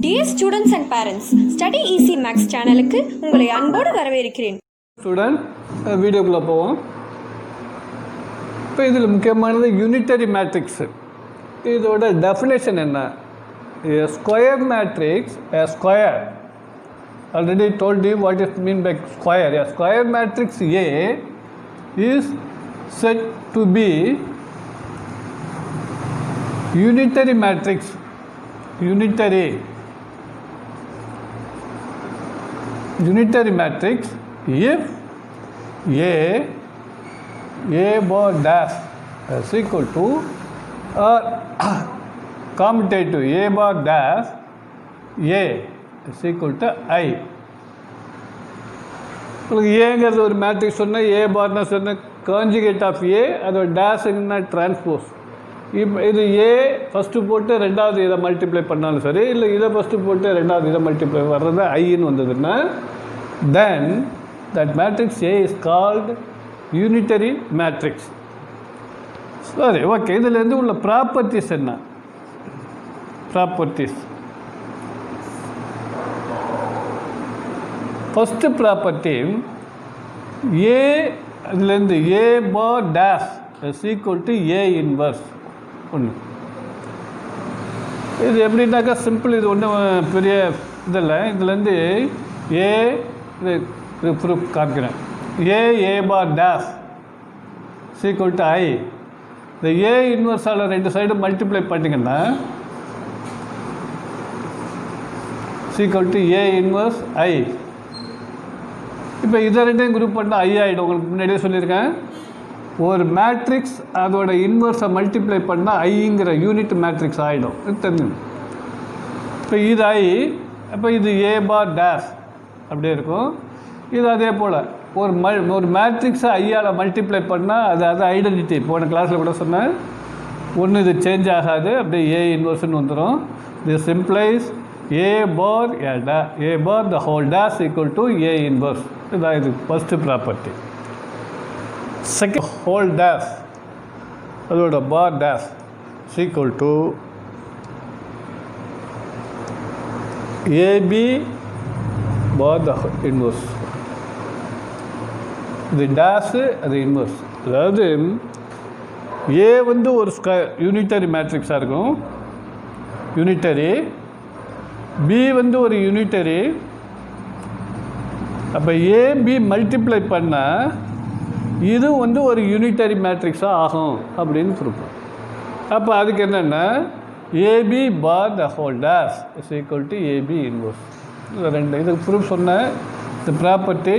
Dear students and parents, Study Easy Max சேனலுக்கு உங்களை அன்போடு வரவேற்கிறேன். ஸ்டூடெண்ட் வீடியோக்குள்ளே போவோம். இப்போ இதில் முக்கியமானது யூனிட்டரி மேட்ரிக்ஸ். இதோட டெஃபினேஷன் என்ன? Square matrix, square already told you what is mean by square. A square matrix A is said to be unitary matrix. Unitary matrix if A bar dash is equal to or commutative A bar dash A is equal to I. உங்களுக்கு ஏங்கிறது ஒரு matrix சொன்னால் ஏ பார்னா சொன்னால் conjugate of ஏ, அதோட டேஷுங்கன்னா transpose. இது ஏ first போட்டு ரெண்டாவது இதை மல்டிப்ளை பண்ணாலும் சரி, இல்லை இதை ஃபஸ்ட்டு போட்டு ரெண்டாவது இதை மல்டிப்ளை வர்றது ஐன்னு வந்ததுன்னா then that matrix A is called unitary matrix. சரி, ஓகே. இதுலேருந்து உள்ள ப்ராப்பர்ட்டிஸ் என்ன? ப்ராப்பர்ட்டிஸ் ஃபஸ்ட்டு ப்ராப்பர்ட்டி ஏ, அதுலேருந்து A bar dash is equal to A inverse ஒன்று. இது எப்படின்னாக்கா சிம்பிள், இது ஒன்றும் பெரிய இதில். இதுலேருந்து ஏ, இது ப்ரூஃப் காமிக்கிறேன். ஏ bar dash is equal to ஐ. இந்த ஏ இன்வர்ஸால் ரெண்டு சைடு மல்டிப்ளை பண்ணிங்கன்னா ஈக்குவல் டு ஏ இன்வர்ஸ் ஐ. இப்போ இதை ரெண்டையும் குரூப் பண்ணால் ஐ ஆகிடும். உங்களுக்கு முன்னாடியே சொல்லியிருக்கேன், ஒரு மேட்ரிக்ஸ் அதோட இன்வர்ஸை மல்டிப்ளை பண்ணால் ஐங்கிற யூனிட் மேட்ரிக்ஸ் ஆகிடும். தெரிஞ்சு இப்போ இது ஐ, அப்போ இது ஏ பார் டேஷ் அப்படியே இருக்கும். இது அதே போல் ஒரு மேட்ரிக்ஸை ஐயால் மல்டிப்ளை பண்ணால் அது ஐடென்டிட்டி. போன கிளாஸில் கூட சொன்னேன், ஒன்று இது சேஞ்ச் ஆகாது, அப்படியே ஏ இன்வர்ஸ்ன்னு வந்துடும். This simplifies A bar the whole dash equal to A inverse. That is the first property. Second, whole dash, அதோட bar dash is equal to AB bar the inverse. இது dash, அது inverse. அதாவது A வந்து ஒரு unitary மேட்ரிக்ஸாக இருக்கும், unitary. B வந்து ஒரு யூனிட்டரி. அப்போ ஏபி மல்டிப்ளை பண்ணால் இது வந்து ஒரு யூனிட்டரி மேட்ரிக்ஸாக ஆகும் அப்படின்னு கொடுப்போம். அப்போ அதுக்கு என்னென்னா AB bar the whole dash is equal to AB inverse. ரெண்டு இதுக்கு ப்ரூஃப் சொன்னேன். இந்த ப்ராப்பர்ட்டி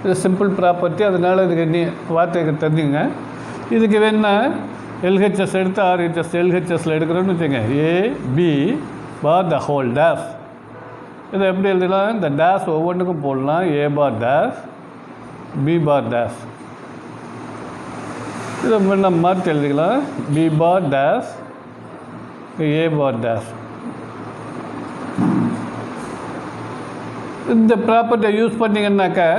இது சிம்பிள் ப்ராப்பர்ட்டி, அதனால் இதுக்கு வார்த்தைக்கு தெரிஞ்சுங்க. இதுக்கு வேணா எல்ஹெச்எஸ் எடுத்து ஆர்ஹெச்எஸ் எல்ஹெச்எஸில் எடுக்கிறோன்னு வச்சுங்க. AB bar the whole dash. இதை எப்படி எழுதலாம்? இந்த டேஷ் ஒவ்வொன்றுக்கும் போடலாம். A bar dash, B bar dash. இதை நம்ம மாற்றி எழுதிக்கலாம். B bar dash, A bar dash. இந்த ப்ராப்பர்ட்டியை யூஸ் பண்ணிங்கன்னாக்கா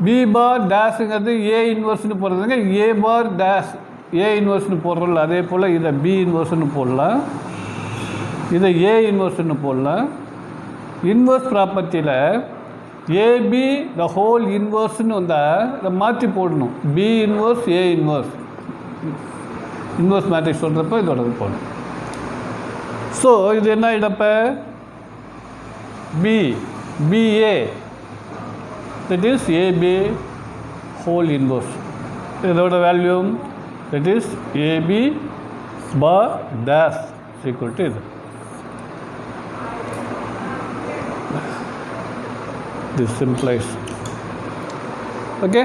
பி பார் டேஷுங்கிறது ஏ இன்வர்ஸ்னு போடுறதுங்க. ஏ பார் டேஷ் ஏ இன்வர்ஸ்னு போடுறோம்ல, அதே போல் இதை பி இன்வர்ஸ்னு போடலாம், இதை ஏ இன்வர்ஸ்னு போடலாம். இன்வர்ஸ் ப்ராப்பர்ட்டியில் ஏபி த ஹோல் இன்வர்ஸ்னு வந்தால் இதை மாற்றி போடணும். B inverse A inverse, inverse matrix சொல்கிறப்ப இதோட போடணும். ஸோ இது என்ன இடப்ப BA that is AB whole inverse. இதோட value that is AB bar dash equal to இது. This simplifies. ஓகே,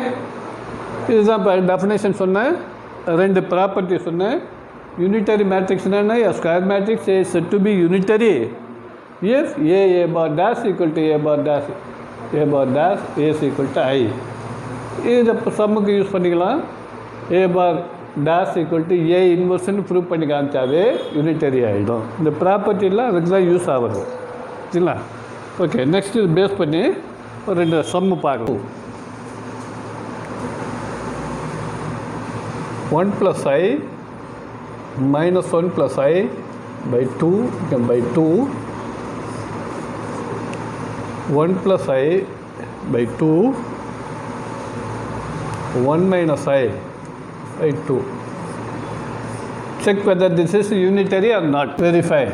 இதுதான் இப்போ டெஃபினேஷன் சொன்னேன். ரெண்டு ப்ராப்பர்ட்டி சொன்னேன். யூனிட்டரி மேட்ரிக்ஸ்னா square matrix is set to be unitary if A bar dash equal to A bar dash as equal to I. இதை சம்முக்கு யூஸ் பண்ணிக்கலாம். A bar dash equal to A இன்வர்ஸ்ன்னு ப்ரூவ் பண்ணி காமிச்சாவே யூனிட்டரி ஆகிடும். இந்த ப்ராப்பர்ட்டிலாம் அதுக்கு தான் யூஸ் ஆகுது. சரிங்களா? ஓகே, நெக்ஸ்ட் இது பேஸ் பண்ணி ஒரு ரெண்டு சம்மு பார்க்கலாம். 1 plus I minus 1 plus I by 2 by 2 1 plus I by 2, 1 minus I by 2. Check whether this is unitary or not. Verify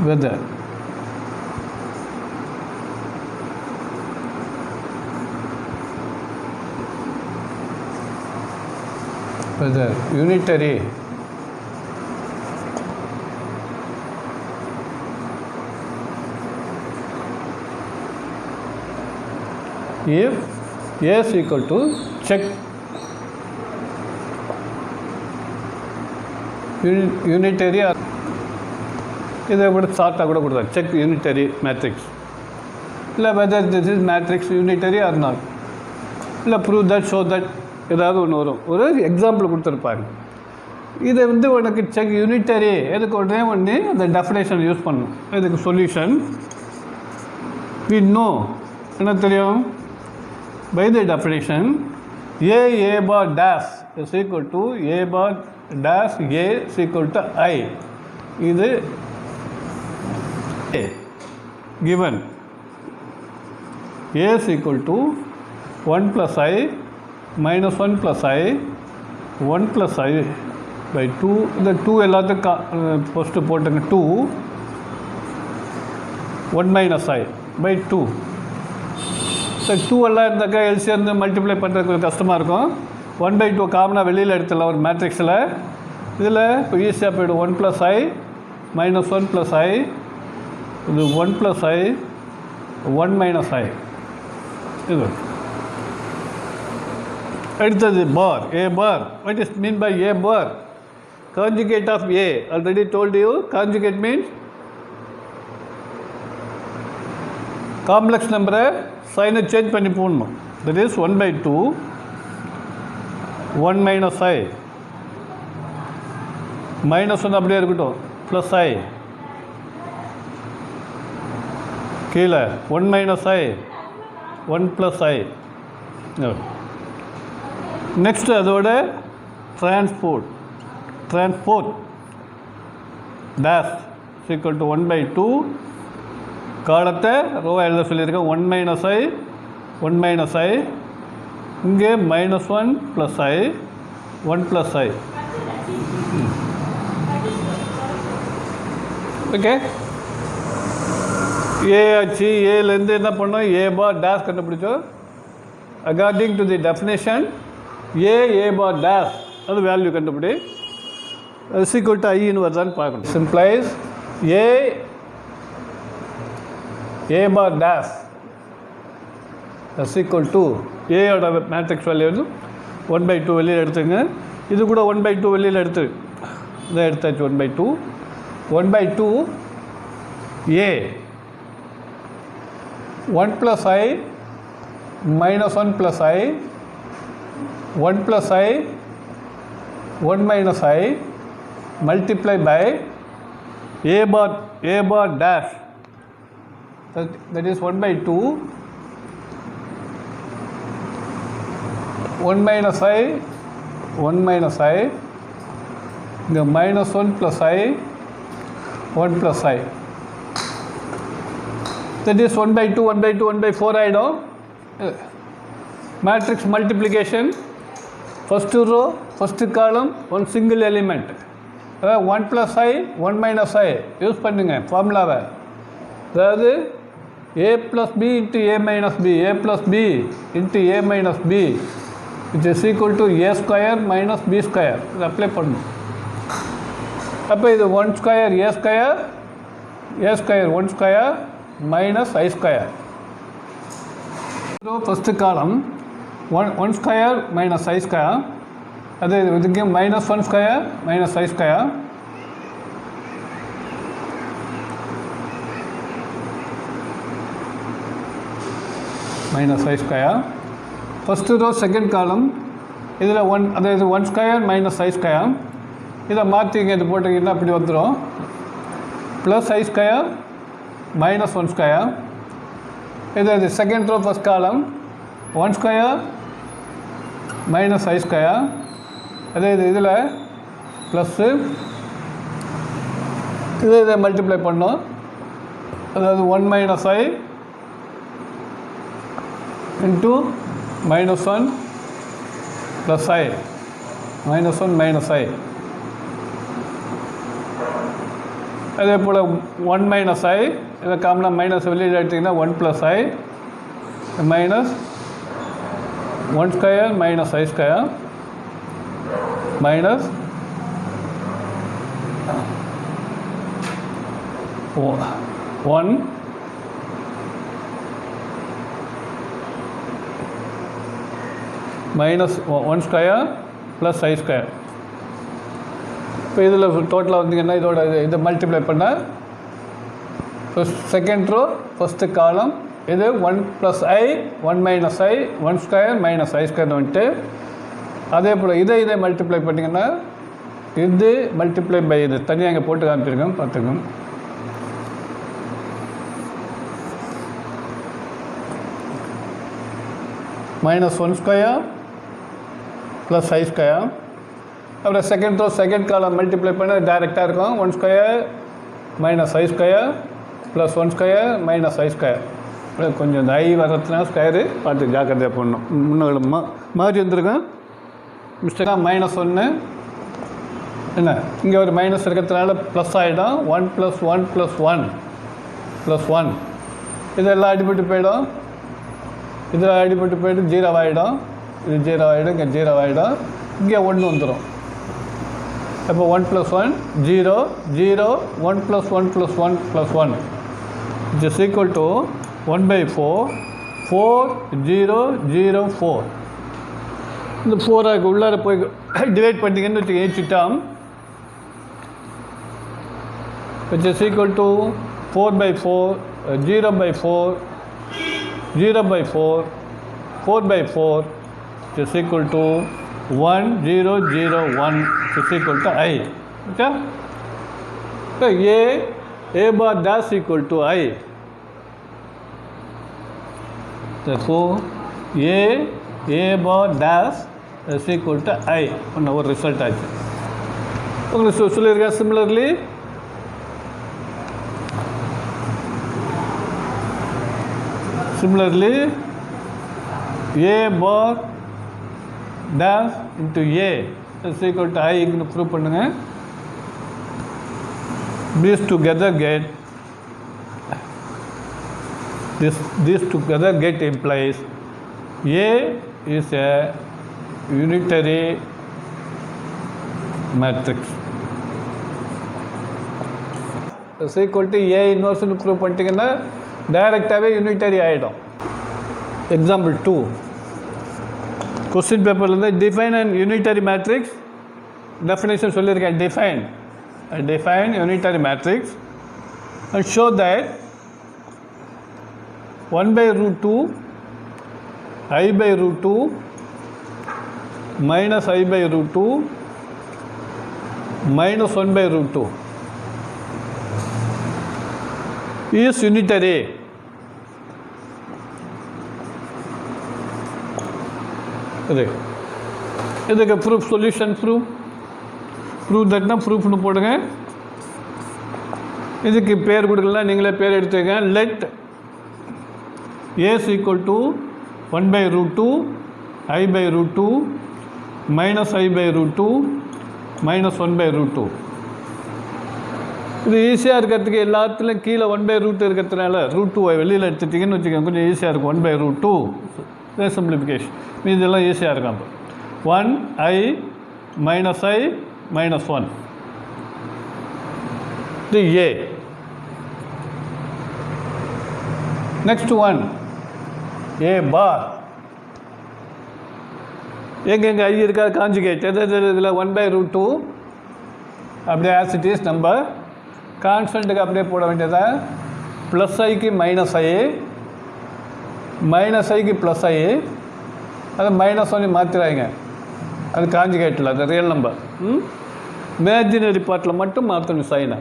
whether unitary. If A is equal to, check unitary or இதை கூட ஷார்ட்டாக கூட கொடுத்தா check unitary matrix இல்லை whether this is matrix unitary or not, இல்லை prove that show that ஏதாவது ஒன்று வரும். ஒரு எக்ஸாம்பிள் கொடுத்துருப்பாங்க. இதை வந்து உனக்கு செக் யூனிட்டரி எதுக்கு உடனே ஒன்று அந்த டெஃபினேஷன் யூஸ் பண்ணணும். இதுக்கு சொல்யூஷன் வி நோ என்ன தெரியும், by the definition a bar dash is equal to a bar dash a is equal to I. இது given a is equal to 1 plus I minus 1 plus I 1 plus I by 2. இந்த 2 எல்லாத்துக்கும் first போட்டுங்க 2 1 minus I by 2. So 2 எல்லாம் இருந்தாக்கா LCM வந்து multiply பண்ணுறதுக்கு கொஞ்சம் கஷ்டமாக இருக்கும். 1/2 காமனாக வெளியில் எடுத்துடலாம் ஒரு மேட்ரிக்ஸில். இதில் இப்போ ஈஸியாக போய்டும் 1 plus I minus 1 plus I, இது 1 plus I 1 minus I. இது அடுத்தது பார், a bar. What is mean by a bar? Conjugate of a. Already told you conjugate means complex நம்பரை சைனை சேஞ்ச் பண்ணி போடணும். தட் இஸ் 1/2 1 minus I -1 அப்படியே இருக்கட்டும் plus I கீழே 1 minus I 1 plus I. Next அதோட டிரான்ஸ்போர்ட் டேஷ் ஈக்குவல் டு 1/2 காலத்தை ரோவை எழுத சொல்லியிருக்கேன். 1 minus I 1 minus I, இங்கே -1 plus I 1 plus I. Okay, A ஆச்சு. ஏலேருந்து என்ன பண்ணோம், ஏ பார் டேஷ் கண்டுபிடிச்சோம். According to the definition A bar dash அது வேல்யூ கண்டுபிடி. ஈக்குவல் டு ஐன்னு வருதான்னு பார்க்கணும். Simplify A bar dash equal to ஏயோட மேட்ரிக்ஸ் வேல்யூ வந்து 1/2 வெளியில் எடுத்துங்க. இது கூட 1/2 வெளியில் இதை எடுத்தாச்சு. 1/2 ஏ 1 plus I minus 1 plus I 1 plus I 1 minus I multiply by a bar dash, that is 1/2 1 minus I 1 minus I, the -1 plus I 1 plus I, that is 1/2 1/4 ஆகிடும். Matrix multiplication first row first column one single element. அதாவது 1 plus I 1 minus I use பண்ணுங்கள் ஃபார்முலாவை. அதாவது a plus b into a minus b, a plus b into a minus b which is equal to a square minus b square. இது apply பண்ணணும். அப்போ இது 1 square a square 1 square minus I square. First காலம் 1 square minus I square, அது இதுக்கு -1 square minus I square. -I square. First row second column இதில் 1, அதாவது 1 square minus I square. இதை மாற்றிங்க, இது போட்டிங்கன்னா அப்படி வந்துடும். Plus I square minus 1 square. இது second row first column 1 square minus I square. அதே இதில் ப்ளஸ்ஸு இதை மல்டிப்ளை பண்ணோம். அதாவது 1 minus I into -1 plus I -1 minus ஐ. அதே போல் 1 மைனஸ் ஐ இதை காமனாக மைனஸ் வெளியில் எடுத்திங்கன்னா 1 plus I minus 1 square minus I square minus 1 minus 1 square plus I square. இப்போ இதில் டோட்டலாக வந்தீங்கன்னா இதோட இதை மல்டிப்ளை பண்ணால் செகண்ட் ரோ ஃபஸ்ட்டு காலம் இது 1 plus I 1 minus I 1 square minus I square வந்துட்டு, அதே போல் இதை மல்டிப்ளை பண்ணிங்கன்னா இது மல்டிப்ளை பை இது தனியாக இங்கே போட்டு காமிச்சிருக்கோம் பார்த்துக்கோங்க. -1 ஸ்கொயர் ப்ளஸ் ஐ ஸ்கொயர். அப்புறம் second row second column multiply பண்ண டைரெக்டாக இருக்கும் 1 square minus I square plus 1 square minus I square. கொஞ்சம் இந்த ஐ வரதுனா ஸ்கொயரு பார்த்து ஜாக்கிரதையாக போடணும். முன்னாடி மாறி வந்துருக்கேன் மிஸ்டேக்காக -1 என்ன இங்கே ஒரு மைனஸ் இருக்கிறதுனால ப்ளஸ் ஆகிடும் 1 + 1 + 1 + 1 இதெல்லாம் அடிபட்டு போயிடும். இதில் அடிபட்டு போய்ட்டு 0 ஆகிடும். இது 0 ஆகிடும், இங்கே 0 ஆகிடும், இங்கே 1 வந்துடும். அப்போ 1 + 1 0 0 1 + 1 + 1 + 1 இஸ் ஈக்குவல் டு 1/4 4 0 0 4. இந்த 4 உள்ளார போய் டிவைட் பண்ணிங்கன்னு வச்சுக்க ஏற்றிட்டாம் which is equal to 4/4 0/4 0/4 4/4 which is equal to 1 0 0 1 which is equal to I. Okay? So A bar dash equal to I. Therefore A bar dash is equal to I. ஒன்று ஒரு result ஆச்சு. உங்களுக்கு சொல்லியிருக்கா similarly A bar dash into A is equal to I ன்னு prove பண்ணுங்க. These together implies A is a unitary matrix. is equal to A inverse ன்னு prove பண்ணிட்டீங்கன்னா டைரெக்டாகவே யூனிட்டரி ஆகிடும். எக்ஸாம்பிள் 2 கொஸ்டின் பேப்பர்லேருந்து define and unitary matrix definition சொல்லியிருக்கேன். define unitary matrix and show that 1/√2 I/√2 minus I/√2 minus 1/√2 is unitary. இதுக்கு proof solution prove தட்னா ப்ரூஃப்னு போடுங்க. இதுக்கு பேர் கொடுக்கலாம், நீங்களே பேர் எடுத்துக்க. Let A is equal to 1/√2 I/√2 minus I/√2 minus 1/√2. இது ஈஸியாக இருக்கிறதுக்கு எல்லாத்துலேயும் கீழே 1/√2 இருக்கிறதுனால √2 வெளியில் எடுத்துட்டிங்கன்னு வச்சுக்கோங்க, கொஞ்சம் ஈஸியாக இருக்கும். 1/√2 சிம்பிளிஃபிகேஷன் இதெல்லாம் ஈஸியாக இருக்கும். அப்போ 1 I minus I minus 1 இது A. next one A bar எங்கே I இருக்கா காஞ்சுகேட் இதில் 1/√2 அப்படியே ஆஸ் இட் இஸ் நம்பர் கான்ஸ்டன்ட்டுக்கு அப்படியே போட வேண்டியதா. ப்ளஸ் ஐக்கு மைனஸ் ஐ மைனஸ் ஐக்கு ப்ளஸ் ஐ அது -1 மாற்றிடாங்க. அது காஞ்சுகேட்டில் அது ரியல் நம்பர். இமேஜினரி பார்ட்டில் மட்டும் மாற்றணும் சைனை.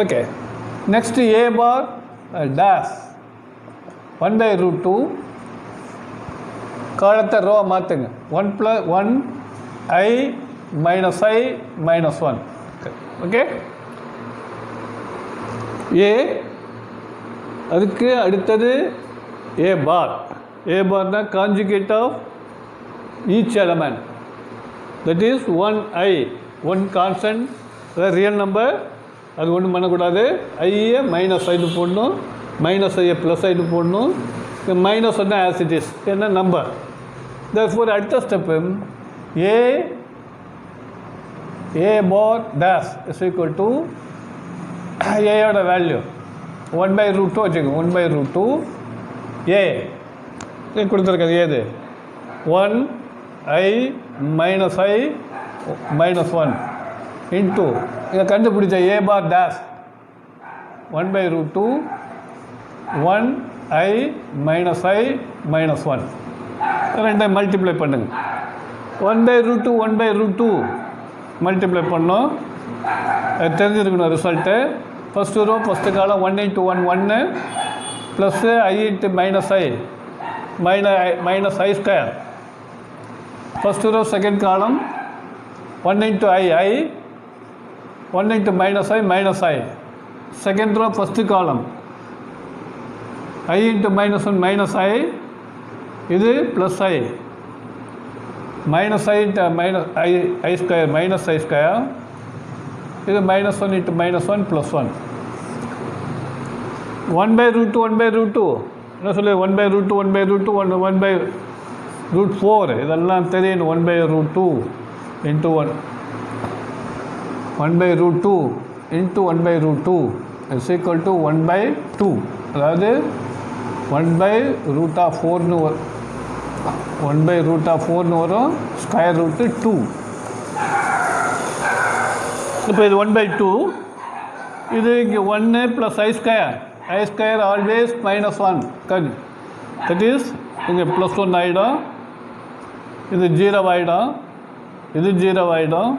Okay next A bar dash 1/√2 காலத்தை ரோ மாற்றுங்க. 1 I minus I minus 1. Okay A அதுக்கு அடுத்தது ஏ பார். ஏ பார்னா conjugate of each element. That is 1i, 1 constant, real number. அது ஒன்றும் பண்ணக்கூடாது. ஐயை மைனஸ் ஐன்னு போடணும், மைனஸ் ஐயை ப்ளஸ் ஐன்னு போடணும். மைனஸ் ஒன்று ஆஸ் இட் இஸ் என்ன நம்பர். தேர்ஃபோர் அடுத்த step A bar dash is equal to ஏயோட வேல்யூ 1/√2 வச்சுக்கோங்க. 1/√2 ஏ கொடுத்துருக்காது. ஏது 1i minus I minus 1 into இதை கண்டுபிடிச்ச ஏ bar dash 1/√2 1i minus I minus 1 ரெண்டையும் மல்டிப்ளை பண்ணுங்க. 1/√2 1/√2 மல்டிப்ளை பண்ணோம். தெரிஞ்சிருக்கணும் ரிசல்ட்டு. ஃபஸ்ட்டு ரோ ஃபஸ்ட்டு காலம் 1 × 1 1 plus I into minus I minus I square. First row second column 1 × I 1 × minus I minus I. Second row first column I into minus 1 minus I, இது plus I minus I into minus I square minus I square, இது minus 1 into minus 1 plus 1. 1/√2 1/√2 என்ன சொல்லி 1/√2 1/√2 1/√4 இதெல்லாம் தெரியும். 1/√2 into 1/√2 into 1/√2 is equal to 1/2. அதாவது 1/√4ன்னு வரும். 1/√4ன்னு வரும். Square route 2. இப்போ இது 1/2. இது இங்கே 1 plus I square always minus 1 கண். தட் இஸ் இங்கே ப்ளஸ் 1 ஆகிடும், இது 0 ஆகிடும், இது 0 ஆகிடும்.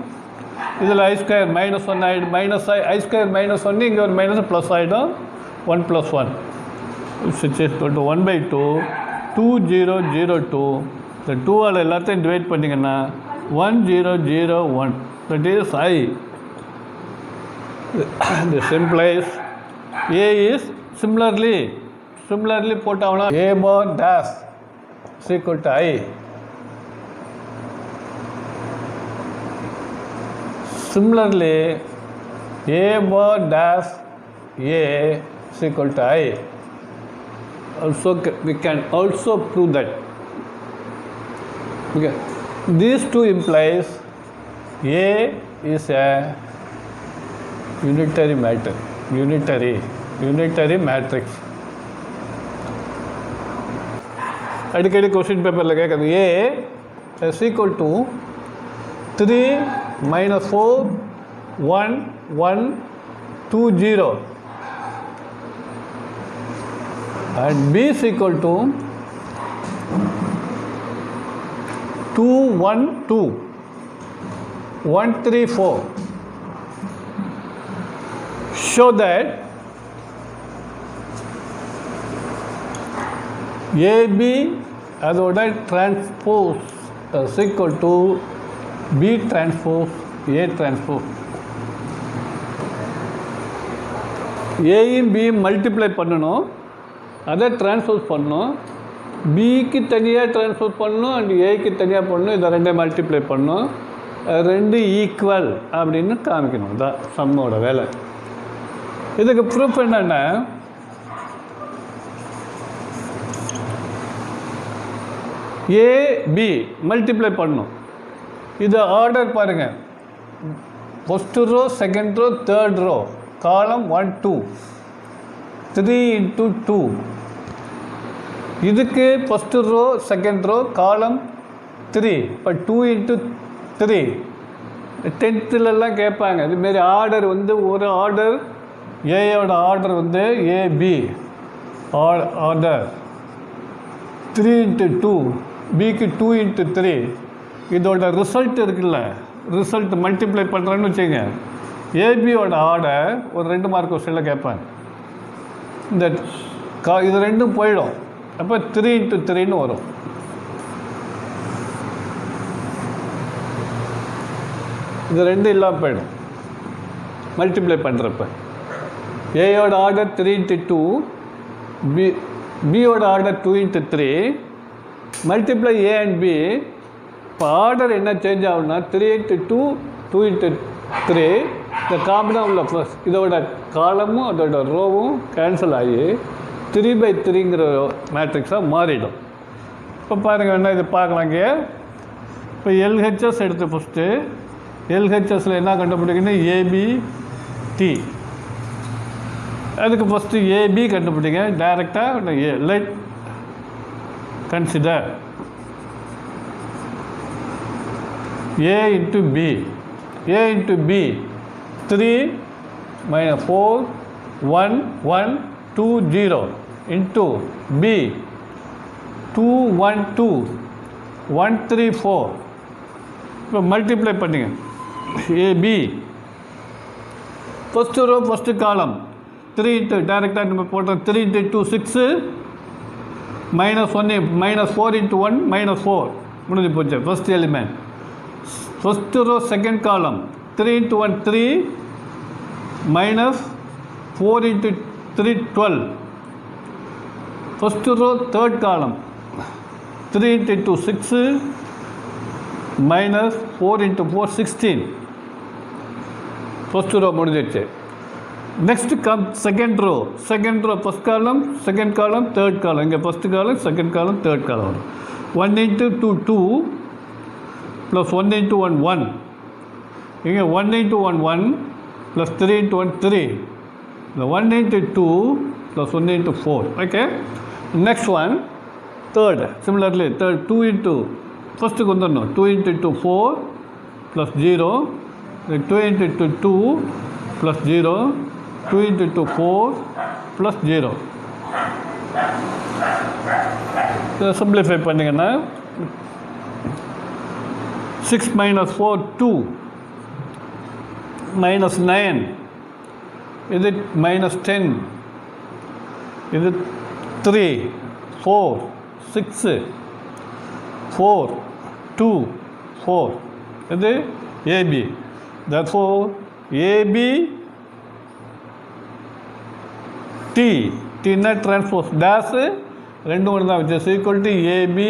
இதில் ஐ ஸ்கொயர் மைனஸ் 1 ஆகிடும். மைனஸ் ஐ ஸ்கொயர் மைனஸ் 1 இங்கே ஒரு மைனஸ் ப்ளஸ் ஆகிடும். 1 + 1 இட்ஸ் ஈக்குவல் டு 1/2 2 0 0 2. இந்த 2ஆல் எல்லாத்தையும் டிவைட் பண்ணிங்கன்னா 1 0 0 1. That is I. This implies A is similarly போட்டாங்கன்னா A bar dash is equal to I. Similarly A bar dash A is equal to I. Also we can also prove that. Okay. These two implies A is a unitary matrix. அடிக்கடி question பேப்பரில் கேட்குறது A is equal to 3 - 4 1 1 2 0 and B is equal to 2 1 2 1 3 4. Show that AB அதோட transpose is equal to B transpose A transpose. ஏயும் பியும் multiply பண்ணணும், அதை transpose பண்ணணும். பிக்கு தனியாக டிரான்ஸ்போஸ் பண்ணணும் அண்ட் ஏக்கு தனியாக பண்ணணும். இதை ரெண்டையும் மல்டிப்ளை பண்ணணும். ரெண்டு ஈக்குவல் அப்படின்னு காமிக்கணும். தான் சம்மோட வேலை. இதுக்கு ப்ரூஃப் என்னென்னா ஏபி மல்டிப்ளை பண்ணணும். இது ஆர்டர் பாருங்கள். First row second row third row column 1 2 3 × 2. இதுக்கு ஃபஸ்ட்டு ரோ செகண்ட் ரோ காலம் 3. இப்போ 2 × 3 10th கேட்பாங்க. இதுமாரி ஆர்டர் வந்து ஒரு ஆர்டர் ஏயோட ஆர்டர் வந்து ஏபி ஆர்டர் 3 × 2 பிக்கு 2 × 3. இதோட ரிசல்ட் இருக்குல்ல, ரிசல்ட் மல்டிப்ளை பண்ணுறேன்னு வச்சுங்க. ஏபியோட ஆர்டர் ஒரு 2 மார்க் கொஸ்டினில் கேட்பாங்க. இந்த இது ரெண்டும் போயிடும். அப்போ 3 × 3ன்னு வரும். இது ரெண்டும் இல்லாமல் போயிடும் மல்டிப்ளை பண்ணுறப்ப. ஏயோட ஆர்டர் 3 × 2, பியோட order 2 into 3 multiply A and B. இப்போ ஆர்டர் என்ன சேஞ்ச் ஆகும்னா 3 into 2 2 into 3 இந்த காமனாக உள்ள ஃபர்ஸ்ட் இதோட காலமும் அதோட ரோவும் கேன்சல் ஆகி 3/3ங்கிற மேட்ரிக்ஸாக மாறிடும். இப்போ பாருங்கள் என்ன இது பார்க்கலாங்க. இப்போ எல்ஹெச்எஸ் எடுத்து ஃபஸ்ட்டு எல்ஹெச்எஸில் என்ன கண்டுபிடிக்கணும் ஏபிடி. அதுக்கு ஃபஸ்ட்டு ஏபி கண்டுபிடிங்க டைரெக்டாக. Let consider A into B. A into B 3 - 4 1 1 2 0 into B 2 1 2 1 3 4. இப்போ மல்டிப்ளை பண்ணுங்க ஏபி. ஃபஸ்ட்டு ரோ ஃபஸ்ட்டு காலம் 3 into டைரெக்டாக நம்ம போட்டோம் 3 into 2 6 -1 -4 into 1 -4 முடிஞ்சு போச்சு first element. First row second column 3 into 1 3 -4 into 3 12. First row third column 3 into 2 6 -4 into 4 16. First row முடிஞ்சிடுச்சு. Next second row first column second column third column. இங்கே first காலம் second column third காலம் வரும். 1 into 2 2 + 1 into 1 1. இங்கே 1 into 1 1 + 3 into 1 3. இந்த 1 into 2 + 1 into 4. Okay. Next one third similarly third 2 into ஃபஸ்ட்டுக்கு வந்துடணும் 2 into 2 4 + 0. 2 into 2 2 + 0 2 into 2 4 + 0. இதை simplify பண்ணிங்கன்னா 6 - 4 2 -9 இது -10 இது 3 4 6 4 2 4 இது AB. therefore AB T transpose dash ரெண்டும் ஒன்று தான் விச் ஈக்குவல் டு ஏபி.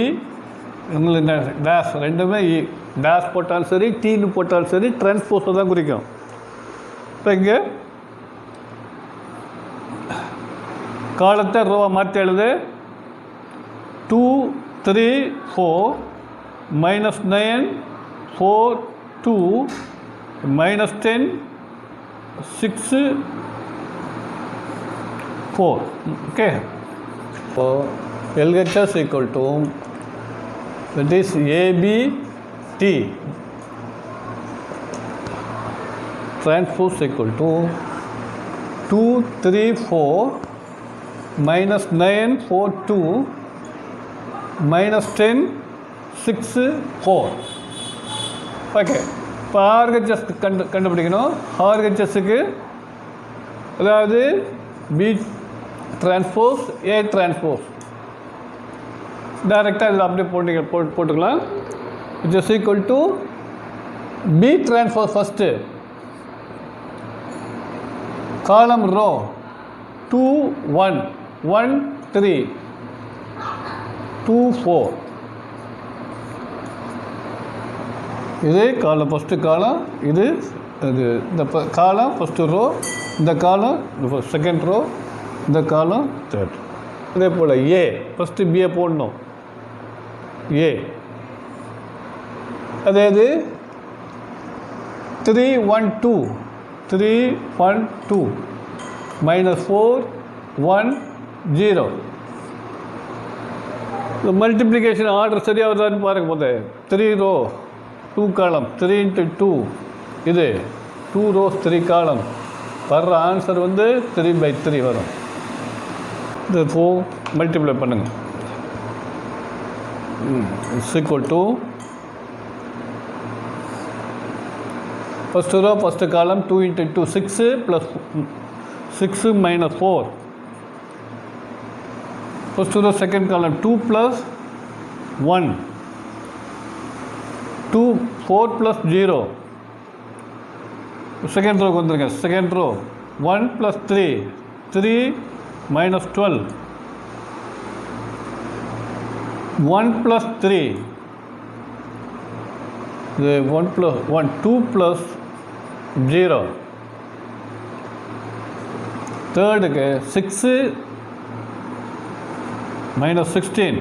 உங்களுக்கு டேஷ் ரெண்டுமே டேஷ் போட்டாலும் சரி டீன்னு போட்டாலும் சரி டிரான்ஸ்போஸை தான் குறிக்கும். இப்போ இங்கே காலத்தை ரோவை மாற்றி எழுது 2 3 4 -9 4 2 -10 6 4. okay. So LHS equal to that is ABT transpose equal to 2 3 4 -9 4 2 -10 6 4. Okay. இப்போ ஆர்ஹெச்எஸ் கண்டுபிடிக்கணும். ஆர்ஹெச்எஸ்க்கு அதாவது பி டிரான்ஸ்போஸ் ஏ டிரான்ஸ்போஸ் டைரெக்டாக இதில் அப்படியே போட்டுக்கலாம். It is equal to B transpose first column row 2 1 1 3 2 4. இது காலம் ஃபஸ்ட்டு காலம் இது இது இந்த காலம் ஃபஸ்ட்டு ரோ இந்த காலம் செகண்ட் ரோ இந்த காலம் தேர்ட். இதே போல் ஏ ஃபஸ்ட்டு பிஏ போடணும் ஏ அதாவது 3 1 2 3 1 2 -4 1 0. இந்த மல்டிப்ளிகேஷன் ஆர்டர் சரியாக வருதான்னு பாருங்க. போது 3 ரோ 2 காலம் 3 into 2 இது 2 rows 3 காலம் வர்ற ஆன்சர் வந்து 3/3 வரும். இது 4 மல்டிப்ளை பண்ணுங்க. It's equal to first row first column 2 into 2 6 + 6 - 4. First row second காலம் 2 + 1 2 4 + 0. செகண்ட் ரோக்கு வந்துருங்க. செகண்ட் ரோ 1 + 3 3 - 12 1 plus 3, இது 1 plus 1, 2 plus 0. தேர்டுக்கு 6 minus 16,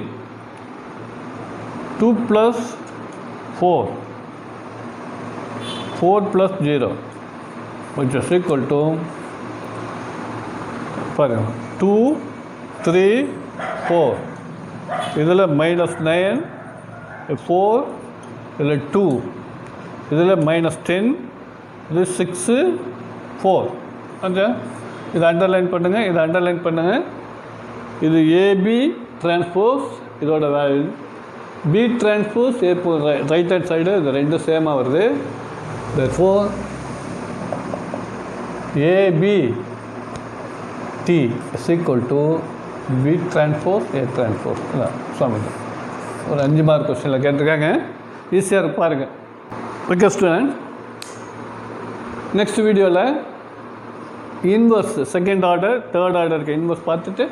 2 plus 4, 4 plus 0, which is equal to 2, 3, 4. இதில் -9, 4, இதில் 2, இதில் -10, இது 6, 4. அந்த இதை அண்டர்லைன் பண்ணுங்கள், இதை அண்டர்லைன் பண்ணுங்கள். இது ஏபி டிரான்ஸ்போஸ், இதோட value B transpose A right hand side, இது ரெண்டும் சேமாக வருது. therefore AB T is equal to B transpose A transpose. இதான் சுவாமி ஒரு 5 மார்க் கொஸ்டினில் கேட்டிருக்காங்க, ஈஸியாக இருக்கு பாருங்கள். ஓகே ஸ்டூடெண்ட், நெக்ஸ்ட் வீடியோவில் இன்வர்ஸ் செகண்ட் ஆர்டர் தேர்ட் ஆர்டருக்கு இன்வர்ஸ் பார்த்துட்டு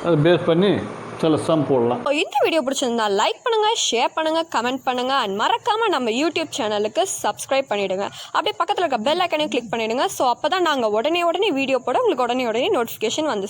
அதை பேஸ் பண்ணி சில சம் போடலாம். இந்த வீடியோ பிடிச்சிருந்தா லைக் பண்ணுங்க, ஷேர் பண்ணுங்க, கமெண்ட் பண்ணுங்க அண்ட் மறக்காம நம்ம யூடியூப் சேனலுக்கு சப்ஸ்கிரைப் பண்ணிடுங்க. அப்படியே பக்கத்தில் இருக்க பெல் ஐக்கனையும் கிளிக் பண்ணிடுங்க. ஸோ அப்போ தான் நாங்கள் உடனே வீடியோ போட உங்களுக்கு உடனே நோட்டிஃபிகேஷன் வந்து